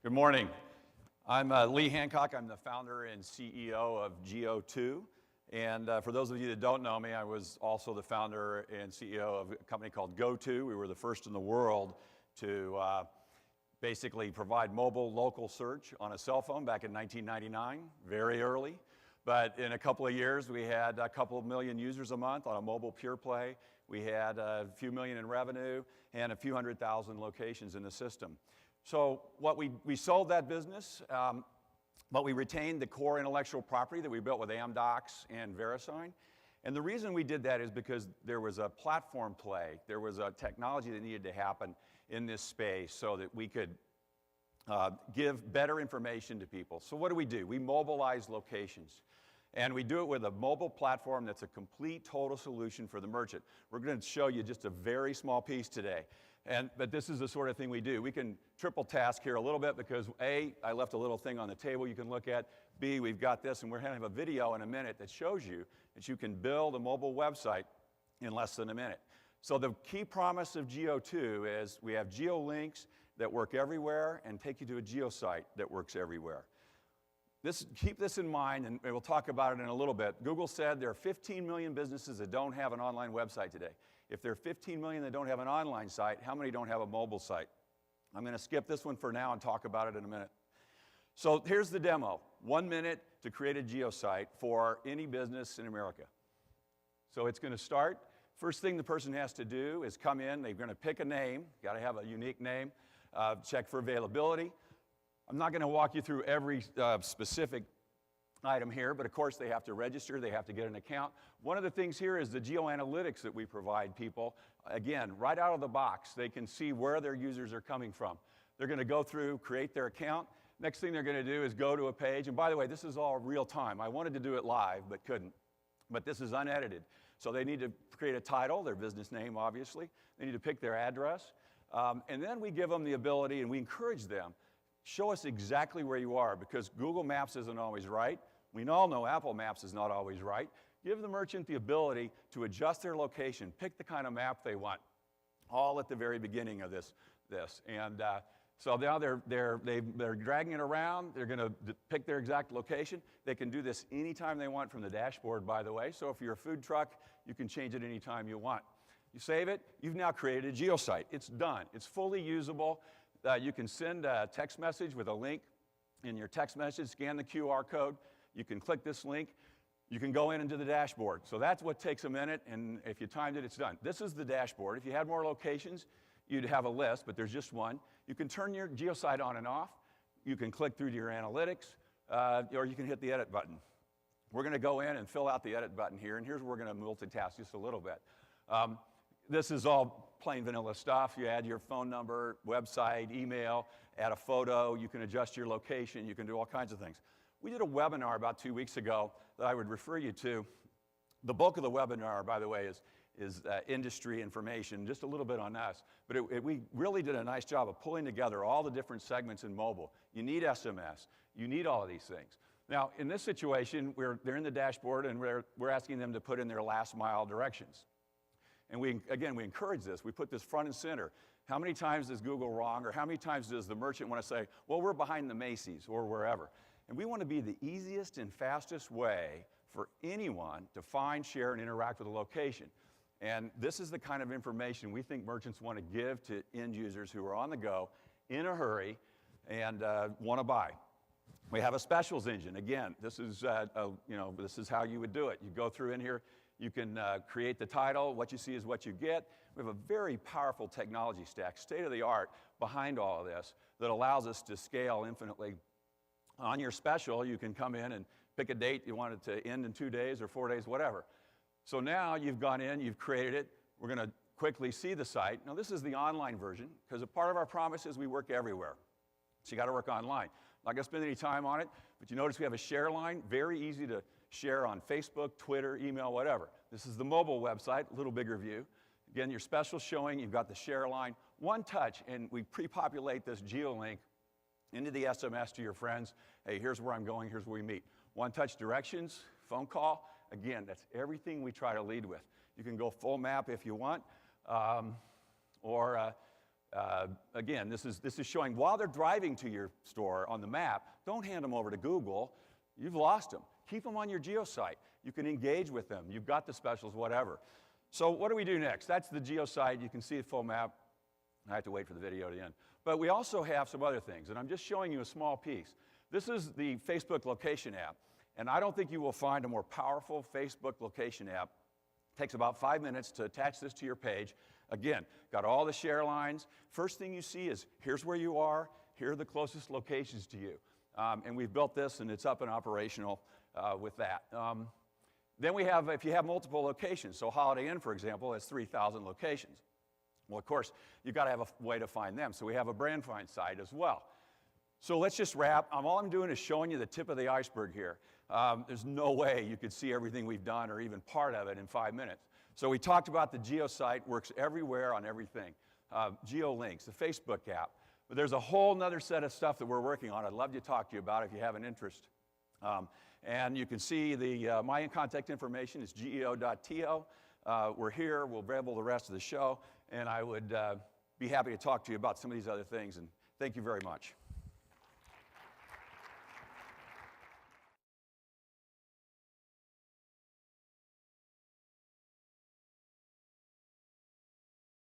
Good morning. I'm Lee Hancock. I'm the founder and CEO of Geo2. And for those of you that don't know me, I was also the founder and CEO of a company called GoTo. We were the first in the world to basically provide mobile local search on a cell phone back in 1999, very early. But in a couple of years, we had a couple of million users a month on a mobile pure play. We had a few million in revenue and a few 100,000 locations in the system. So we sold that business, but we retained the core intellectual property that we built with Amdocs and VeriSign. And the reason we did that is because there was a platform play. There was a technology that needed to happen in this space so that we could give better information to people. So what do? We mobilize locations. And we do it with a mobile platform that's a complete, total solution for the merchant. We're going to show you just a very small piece today. But this is the sort of thing we do. We can triple task here a little bit because A, I left a little thing on the table you can look at. B, we've got this, and we're going to have a video in a minute that shows you that you can build a mobile website in less than a minute. So the key promise of Geo2 is we have geolinks that work everywhere and take you to a geosite that works everywhere. Keep this in mind, and we'll talk about it in a little bit. Google said there are 15 million businesses that don't have an online website today. If there are 15 million that don't have an online site, how many don't have a mobile site? I'm going to skip this one for now and talk about it in a minute. So here's the demo. 1 minute to create a geosite for any business in America. So it's going to start. First thing the person has to do is come in. They're going to pick a name. Got to have a unique name. Check for availability. I'm not going to walk you through every specific item here, but of course they have to register, they have to get an account. One of the things here is the geoanalytics that we provide people. Again, right out of the box, they can see where their users are coming from. They're going to go through, create their account. Next thing they're going to do is go to a page, and by the way, this is all real time. I wanted to do it live, but couldn't. But this is unedited. So they need to create a title, their business name, obviously. They need to pick their address. And then we give them the ability, and we encourage them, show us exactly where you are, because Google Maps isn't always right. We all know Apple Maps is not always right. Give the merchant the ability to adjust their location, pick the kind of map they want, all at the very beginning of this. And so now they're dragging it around. They're going to pick their exact location. They can do this anytime they want from the dashboard, by the way. So if you're a food truck, you can change it anytime you want. You save it. You've now created a geosite. It's done. It's fully usable. You can send a text message with a link in your text message, scan the QR code. You can click this link. You can go in into the dashboard. So that's what takes a minute, and if you timed it, it's done. This is the dashboard. If you had more locations, you'd have a list, but there's just one. You can turn your geosite on and off. You can click through to your analytics, or you can hit the edit button. We're going to go in and fill out the edit button here, and here's where we're going to multitask just a little bit. This is all plain vanilla stuff. You add your phone number, website, email, add a photo. You can adjust your location. You can do all kinds of things. We did a webinar about 2 weeks ago that I would refer you to. The bulk of the webinar, by the way, is industry information, just a little bit on us. But we really did a nice job of pulling together all the different segments in mobile. You need SMS. You need all of these things. Now, in this situation, they're in the dashboard, and we're asking them to put in their last mile directions. And we encourage this. We put this front and center. How many times is Google wrong, or how many times does the merchant want to say, well, we're behind the Macy's or wherever? And we want to be the easiest and fastest way for anyone to find, share, and interact with a location. And this is the kind of information we think merchants want to give to end users who are on the go, in a hurry, and want to buy. We have a specials engine. Again, this is how you would do it. You go through in here. You can create the title. What you see is what you get. We have a very powerful technology stack, state-of-the-art, behind all of this that allows us to scale infinitely. On your special, you can come in and pick a date you want it to end in 2 days or 4 days, whatever. So now you've gone in, you've created it. We're going to quickly see the site. Now, this is the online version, because a part of our promise is we work everywhere. So you got to work online. Not going to spend any time on it, but you notice we have a share line. Very easy to share on Facebook, Twitter, email, whatever. This is the mobile website, a little bigger view. Again, your special showing, you've got the share line. One touch, and we pre-populate this geolink into the SMS to your friends. Hey, here's where I'm going, here's where we meet. One touch directions, phone call. Again, that's everything we try to lead with. You can go full map if you want, or Again, this is showing while they're driving to your store on the map, don't hand them over to Google. You've lost them. Keep them on your GeoSite. You can engage with them. You've got the specials, whatever. So what do we do next? That's the GeoSite. You can see a full map. I have to wait for the video to end. But we also have some other things, and I'm just showing you a small piece. This is the Facebook location app, and I don't think you will find a more powerful Facebook location app. It takes about 5 minutes to attach this to your page. Again, got all the share lines. First thing you see is here's where you are, here are the closest locations to you. And we've built this, and it's up and operational with that. Then we have, if you have multiple locations, so Holiday Inn, for example, has 3,000 locations. Well, of course, you've got to have a way to find them, so we have a brand find site as well. So let's just wrap. All I'm doing is showing you the tip of the iceberg here. There's no way you could see everything we've done or even part of it in 5 minutes. So we talked about the GeoSite, works everywhere on everything. GeoLinks, the Facebook app. But there's a whole nother set of stuff that we're working on. I'd love to talk to you about if you have an interest. And you can see my contact information is geo.to. We're here. We'll be able the rest of the show. And I would be happy to talk to you about some of these other things. And thank you very much.